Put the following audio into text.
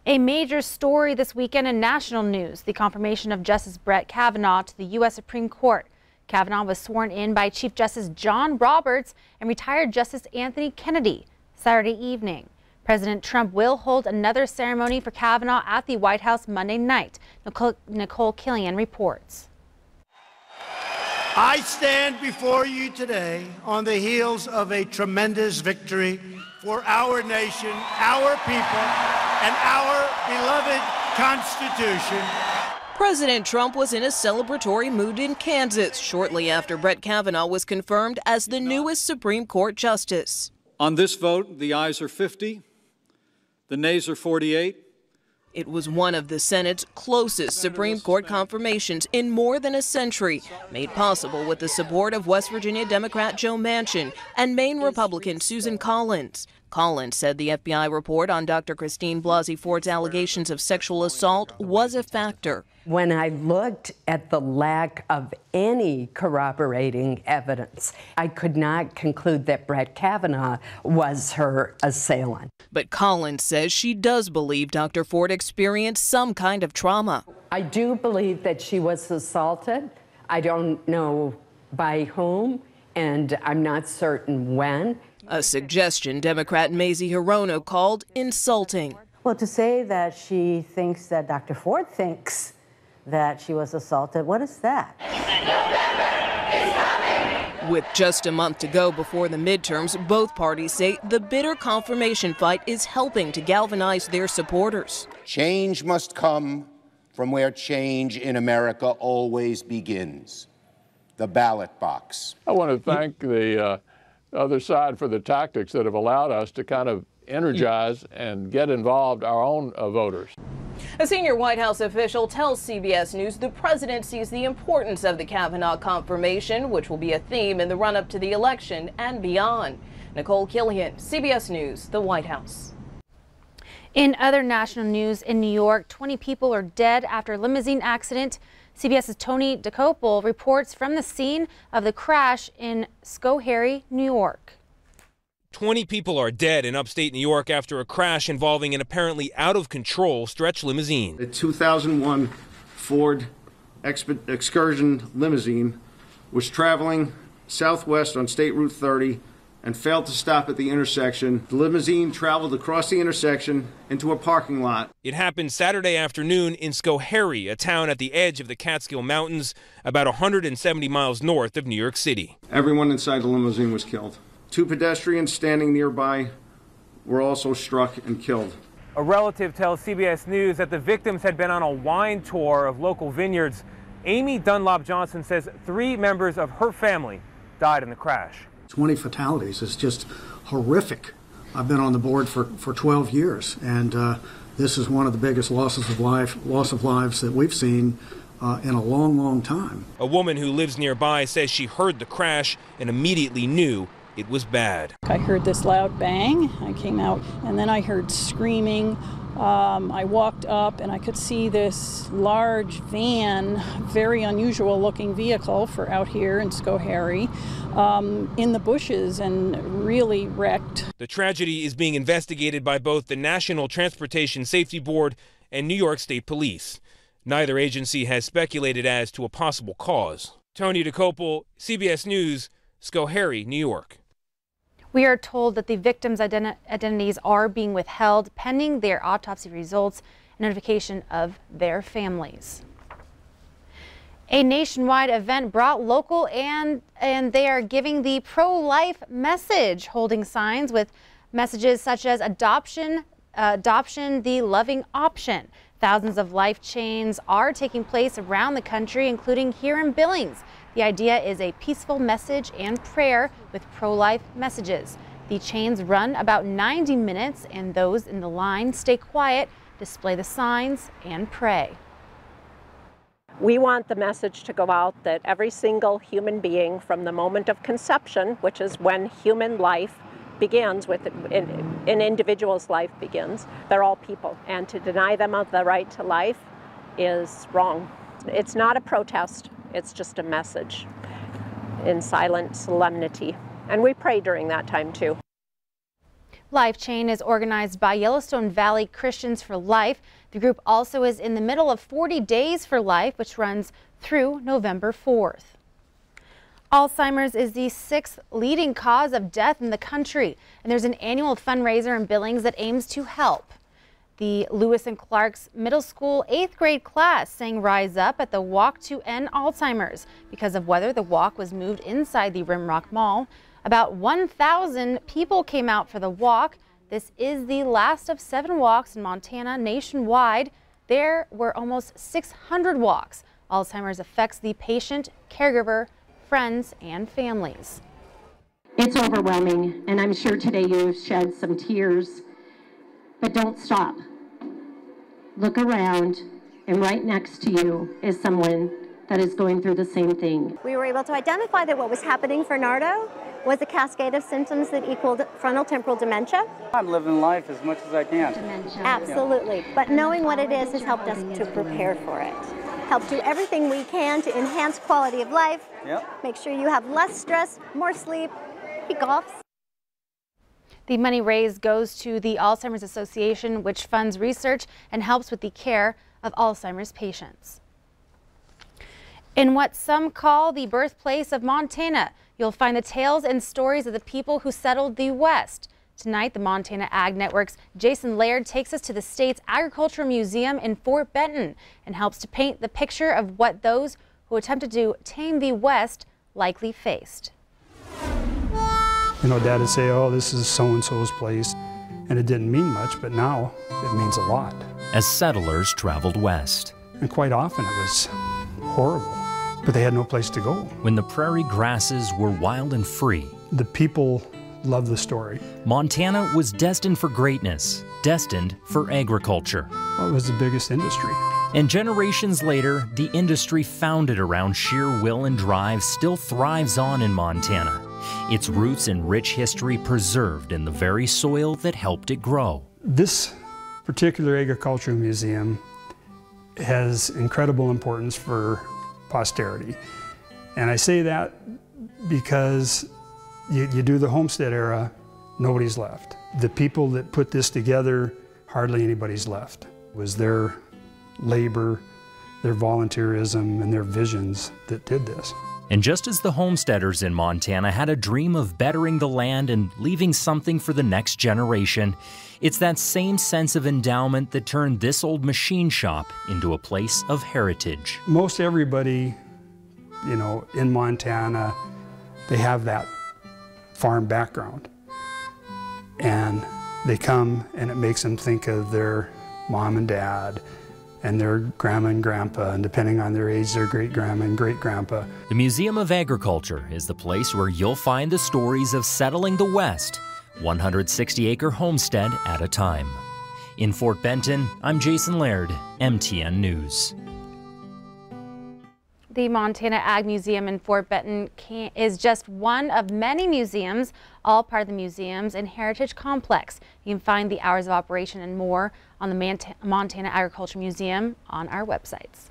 A major story this weekend in national news, the confirmation of Justice Brett Kavanaugh to the U.S. Supreme Court. Kavanaugh was sworn in by Chief Justice John Roberts and retired Justice Anthony Kennedy Saturday evening. President Trump will hold another ceremony for Kavanaugh at the White House Monday night. Nicole Killian reports. I stand before you today on the heels of a tremendous victory for our nation, our people, and our beloved Constitution. President Trump was in a celebratory mood in Kansas shortly after Brett Kavanaugh was confirmed as the newest Supreme Court justice. On this vote, the ayes are 50, the nays are 48. It was one of the Senate's closest Supreme Court confirmations in more than a century, made possible with the support of West Virginia Democrat Joe Manchin and Maine Republican Susan Collins. Collins said the FBI report on Dr. Christine Blasey Ford's allegations of sexual assault was a factor. When I looked at the lack of any corroborating evidence, I could not conclude that Brett Kavanaugh was her assailant. But Collins says she does believe Dr. Ford experienced some kind of trauma. I do believe that she was assaulted. I don't know by whom, and I'm not certain when. A suggestion Democrat Mazie Hirono called insulting. Well, to say that she thinks that Dr. Ford thinks that she was assaulted, what is that? With just a month to go before the midterms, both parties say the bitter confirmation fight is helping to galvanize their supporters. Change must come from where change in America always begins, the ballot box. I want to thank the other side for the tactics that have allowed us to kind of energize and get involved our own voters. A senior White House official tells CBS News the president sees the importance of the Kavanaugh confirmation, which will be a theme in the run-up to the election and beyond. Nicole Killian, CBS News, the White House. In other national news, in New York, 20 people are dead after a limousine accident. CBS's Tony DeCopel reports from the scene of the crash in Schoharie, New York. 20 people are dead in upstate New York after a crash involving an apparently out-of-control stretch limousine. The 2001 Ford Excursion limousine was traveling southwest on State Route 30 and failed to stop at the intersection. The limousine traveled across the intersection into a parking lot. It happened Saturday afternoon in Schoharie, a town at the edge of the Catskill Mountains, about 170 miles north of New York City. Everyone inside the limousine was killed. 2 pedestrians standing nearby were also struck and killed. A relative tells CBS News that the victims had been on a wine tour of local vineyards. Amy Dunlop Johnson says 3 members of her family died in the crash. 20 fatalities is just horrific. I've been on the board for 12 years, and this is one of the biggest loss of lives that we've seen in a long, long time. A woman who lives nearby says she heard the crash and immediately knew it was bad. I heard this loud bang. I came out and then I heard screaming. I walked up and I could see this large van, very unusual looking vehicle for out here in Schoharie, in the bushes and really wrecked. The tragedy is being investigated by both the National Transportation Safety Board and New York State Police. Neither agency has speculated as to a possible cause. Tony DeCopel, CBS News, Schoharie, New York. We are told that the victims' identities are being withheld pending their autopsy results and notification of their families. A nationwide event brought local and they are giving the pro-life message, holding signs with messages such as adoption, the loving option. Thousands of life chains are taking place around the country, including here in Billings. The idea is a peaceful message and prayer with pro-life messages. The chains run about 90 minutes, and those in the line stay quiet, display the signs, and pray. We want the message to go out that every single human being from the moment of conception, which is when human life begins, with an individual's life begins, they're all people. And to deny them of the right to life is wrong. It's not a protest. It's just a message in silent solemnity. And we pray during that time, too. Life Chain is organized by Yellowstone Valley Christians for Life. The group also is in the middle of 40 Days for Life, which runs through November 4th. Alzheimer's is the 6th leading cause of death in the country, and there's an annual fundraiser in Billings that aims to help. The Lewis and Clark's middle school 8th grade class sang Rise Up at the Walk to End Alzheimer's. Because of weather, the walk was moved inside the Rimrock Mall. About 1,000 people came out for the walk. This is the last of 7 walks in Montana nationwide. There were almost 600 walks. Alzheimer's affects the patient, caregiver, friends, and families. It's overwhelming, and I'm sure today you've shed some tears, but don't stop. Look around, and right next to you is someone that is going through the same thing. We were able to identify that what was happening for Nardo was a cascade of symptoms that equaled frontal temporal dementia. I'm living life as much as I can. Dementia. Absolutely. Yeah. But knowing what it is has helped us to prepare for it. Help do everything we can to enhance quality of life. Yep. Make sure you have less stress, more sleep, week offs. The money raised goes to the Alzheimer's Association, which funds research and helps with the care of Alzheimer's patients. In what some call the birthplace of Montana, you'll find the tales and stories of the people who settled the West. Tonight, the Montana Ag Network's Jason Laird takes us to the state's Agricultural Museum in Fort Benton and helps to paint the picture of what those who attempted to tame the West likely faced. You know, Dad would say, oh, this is so-and-so's place, and it didn't mean much, but now it means a lot. As settlers traveled west. And quite often it was horrible, but they had no place to go. When the prairie grasses were wild and free. The people loved the story. Montana was destined for greatness, destined for agriculture. Well, it was the biggest industry. And generations later, the industry founded around sheer will and drive still thrives on in Montana. Its roots and rich history preserved in the very soil that helped it grow. This particular agricultural museum has incredible importance for posterity. And I say that because you do the Homestead era, nobody's left. The people that put this together, hardly anybody's left. It was their labor, their volunteerism, and their visions that did this. And just as the homesteaders in Montana had a dream of bettering the land and leaving something for the next generation, it's that same sense of endowment that turned this old machine shop into a place of heritage. Most everybody, you know, in Montana, they have that farm background. And they come and it makes them think of their mom and dad and their grandma and grandpa, and depending on their age, their great-grandma and great-grandpa. The Museum of Agriculture is the place where you'll find the stories of settling the West, 160-acre homestead at a time. In Fort Benton, I'm Jason Laird, MTN News. The Montana Ag Museum in Fort Benton is just one of many museums, all part of the Museums and Heritage Complex. You can find the hours of operation and more on the Montana Agriculture Museum on our websites.